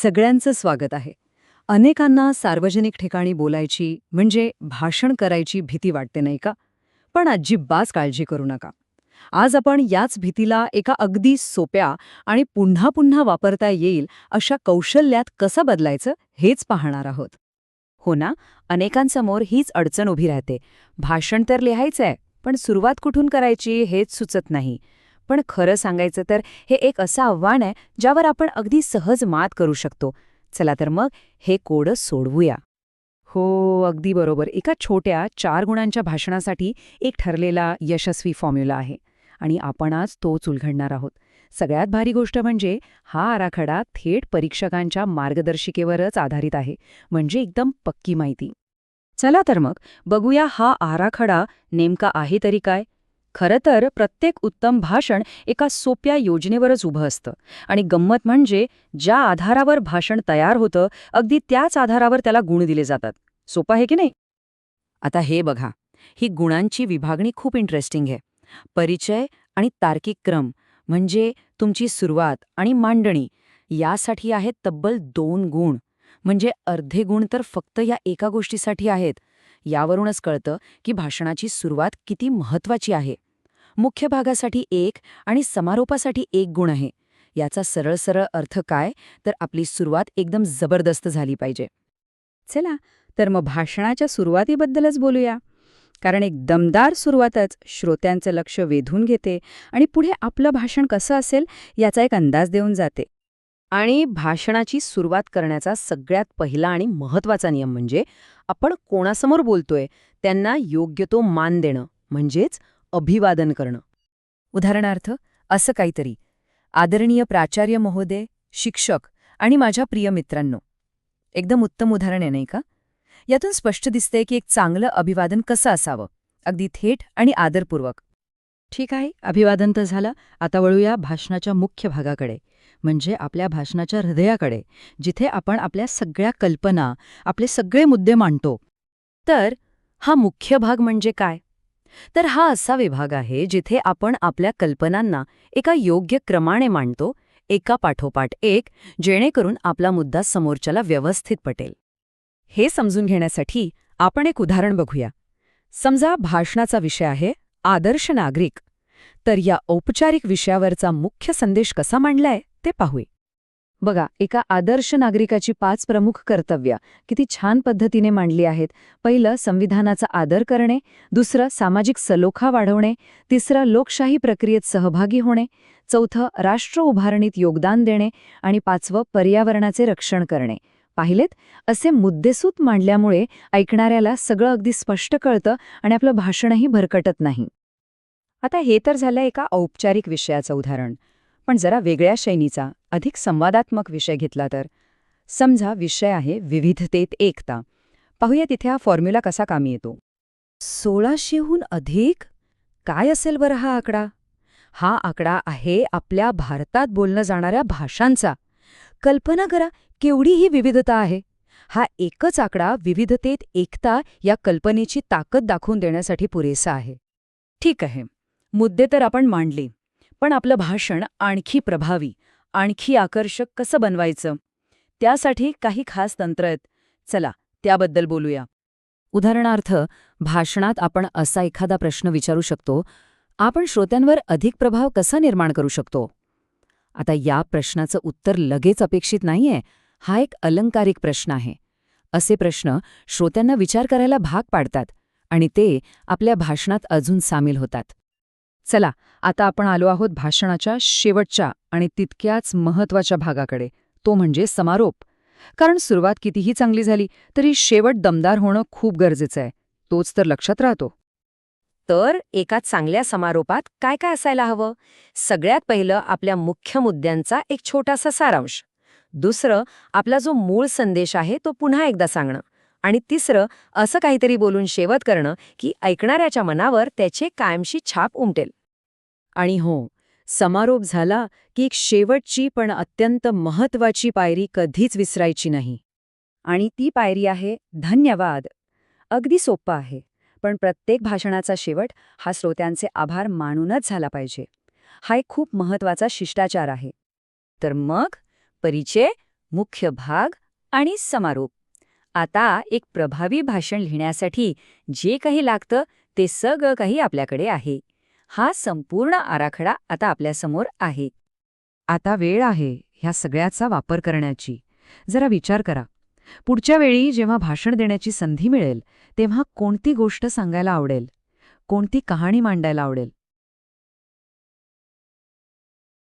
सगळ्यांचं स्वागत आहे. अनेकांना सार्वजनिक ठिकाणी बोलायची म्हणजे भाषण करायची भीती वाटते नाही का? पण अजिबात काळजी करू नका. आज आपण याच भीतीला एका अगदी सोप्या आणि पुन्हा पुन्हा वापरता येईल अशा कौशल्यात कसं बदलायचं हेच पाहणार आहोत. हो ना, अनेकांसमोर हीच अडचण उभी राहते. भाषण तर लिहायचंय, पण सुरुवात कुठून करायची हेच सुचत नाही. पण खरं सांगायचं तर हे एक असं आव्हान आहे ज्यावर आपण अगदी सहज मात करू शकतो. चला तर मग हे कोडं सोडवूया. हो, अगदी बरोबर. एका छोट्या 4 गुणांच्या भाषणासाठी एक ठरलेला यशस्वी फॉर्म्युला आहे. आणि आपण आज तोच उलगडणार आहोत. सगळ्यात भारी गोष्ट म्हणजे हा आराखडा थेट परीक्षकांच्या मार्गदर्शिकेवरच आधारित आहे. म्हणजे एकदम पक्की माहिती. चला तर मग बघूया हा आराखडा नेमका आहे तरी काय. खरं तर प्रत्येक उत्तम भाषण एका सोप्या योजनेवरच उभं असतं. आणि गंमत म्हणजे ज्या आधारावर भाषण तयार होतं अगदी त्याच आधारावर त्याला गुण दिले जातात. सोपं आहे की नाही? आता हे बघा, ही गुणांची विभागणी खूप इंटरेस्टिंग आहे. परिचय आणि तार्किक क्रम म्हणजे तुमची सुरुवात आणि मांडणी यासाठी आहेत तब्बल 2 गुण. म्हणजे अर्धे गुण तर फक्त या एका गोष्टीसाठी आहेत. यावरूनच कळतं की भाषणाची सुरुवात किती महत्वाची आहे. मुख्य भागासाठी 1 आणि समारोपासाठी 1 गुण आहे. याचा सरळ सरळ अर्थ काय, तर आपली सुरुवात एकदम जबरदस्त झाली पाहिजे. चला तर मग भाषणाच्या सुरुवातीबद्दलच बोलूया. कारण एक दमदार सुरुवातच श्रोत्यांचं लक्ष वेधून घेते आणि पुढे आपलं भाषण कसं असेल याचा एक अंदाज देऊन जाते. आणि भाषणाची सुरुवात करण्याचा सगळ्यात पहिला आणि महत्त्वाचा नियम म्हणजे आपण कोणासमोर बोलतोय त्यांना योग्य तो मान देणं, म्हणजेच अभिवादन करणं. उदाहरणार्थ असं काहीतरी, आदरणीय प्राचार्य महोदय, शिक्षक आणि माझ्या प्रिय मित्रांनो. एकदम उत्तम उदाहरण आहे नाही का? यातून स्पष्ट दिसते की एक चांगलं अभिवादन कसं असावं, अगदी थेट आणि आदरपूर्वक. ठीक आहे, अभिवादन तर झालं. आता वळूया भाषणाच्या मुख्य भागाकडे, म्हणजे आपल्या भाषणाच्या हृदयाकडे, जिथे आपण आपल्या सगळ्या कल्पना, आपले सगळे मुद्दे मांडतो. तर हा मुख्य भाग म्हणजे काय? तर हा असा विभाग आहे जिथे आपण आपल्या कल्पनांना एका योग्य क्रमाने मांडतो, एका पाठोपाठ एक, जेणेकरून आपला मुद्दा समोरच्याला व्यवस्थित पटेल. हे समजून घेण्यासाठी आपण एक उदाहरण बघूया. समजा भाषणाचा विषय आहे आदर्श नागरिक. तर या औपचारिक विषयावरचा मुख्य संदेश कसा मांडलाय ते पाहूया. बघा, एका आदर्श नागरिकाची 5 प्रमुख कर्तव्य किती छान पद्धतीने मांडली आहेत. पहिलं, संविधानाचा आदर करणे. दुसरं, सामाजिक सलोखा वाढवणे. तिसरं, लोकशाही प्रक्रियेत सहभागी होणे. चौथं, राष्ट्र उभारणीत योगदान देणे. आणि 5वं, पर्यावरणाचे रक्षण करणे. पाहिलेत? असे मुद्देसूद मांडल्यामुळे ऐकणाऱ्याला सगळं अगदी स्पष्ट कळतं आणि आपलं भाषणही भरकटत नाही. आता हे तर झालं एका औपचारिक विषयाचं उदाहरण. पण जरा वेगळ्या शैलीचा, अधिक संवादात्मक विषय घेतला तर. समजा विषय आहे विविधतेत एकता. पाहूया तिथे हा फॉर्म्युला कसा कामी येतो. 1600हून अधिक? काय असेल बरं हा आकडा? हा आकडा आहे आपल्या भारतात बोललं जाणाऱ्या भाषांचा. कल्पना करा, केवढी ही विविधता आहे. हा एकच आकडा विविधतेत एकता या कल्पनेची ताकद दाखवून देण्यासाठी पुरेसा आहे. ठीक आहे, मुद्दे तर आपण मांडले, पण आपलं भाषण आणखी प्रभावी, आणखी आकर्षक कसं बनवायचं? त्यासाठी काही खास तंत्र आहेत. चला, त्याबद्दल बोलूया. उदाहरणार्थ, भाषणात आपण असा एखादा प्रश्न विचारू शकतो, आपण श्रोत्यांवर अधिक प्रभाव कसा निर्माण करू शकतो? आता या प्रश्नाचं उत्तर लगेच अपेक्षित नाहीये. हा एक अलंकारिक प्रश्न आहे. असे प्रश्न श्रोत्यांना विचार करायला भाग पाडतात आणि ते आपल्या भाषणात अजून सामील होतात. चला, आता आपण आलो आहोत भाषणाच्या शेवटच्या आणि तितक्याच महत्त्वाच्या भागाकडे, तो म्हणजे समारोप. कारण सुरुवात कितीही चांगली झाली तरी शेवट दमदार होणं खूप गरजेचं आहे. तोच तर लक्षात राहतो. तर एका चांगल्या समारोपात काय काय असायला हवं? सगळ्यात पहिलं, आपल्या मुख्य मुद्द्यांचा एक छोटासा सारांश. दुसरं, आपला जो मूळ संदेश आहे तो पुन्हा एकदा सांगणं. आणि तिसरं, असं काहीतरी बोलून शेवट करणं की ऐकणाऱ्याच्या मनावर त्याचे कायमची छाप उमटेल. आणि हो, समारोप झाला की एक शेवटची पण अत्यंत महत्त्वाची पायरी कधीच विसरायची नाही. आणि ती पायरी आहे धन्यवाद. अगदी सोपं आहे, पण प्रत्येक भाषणाचा शेवट हा श्रोत्यांचे आभार मानूनच झाला पाहिजे. हा एक खूप महत्त्वाचा शिष्टाचार आहे. तर मग परिचय, मुख्य भाग आणि समारोप. आता एक प्रभावी भाषण लिहिण्यासाठी जे काही लागतं ते सगळं काही आपल्याकडे आहे. हा संपूर्ण आराखडा आता आपल्यासमोर आहे. आता वेळ आहे ह्या सगळ्याचा वापर करण्याची. जरा विचार करा, पुढच्या वेळी जेव्हा भाषण देण्याची संधी मिळेल तेव्हा कोणती गोष्ट सांगायला आवडेल, कोणती कहाणी मांडायला आवडेल,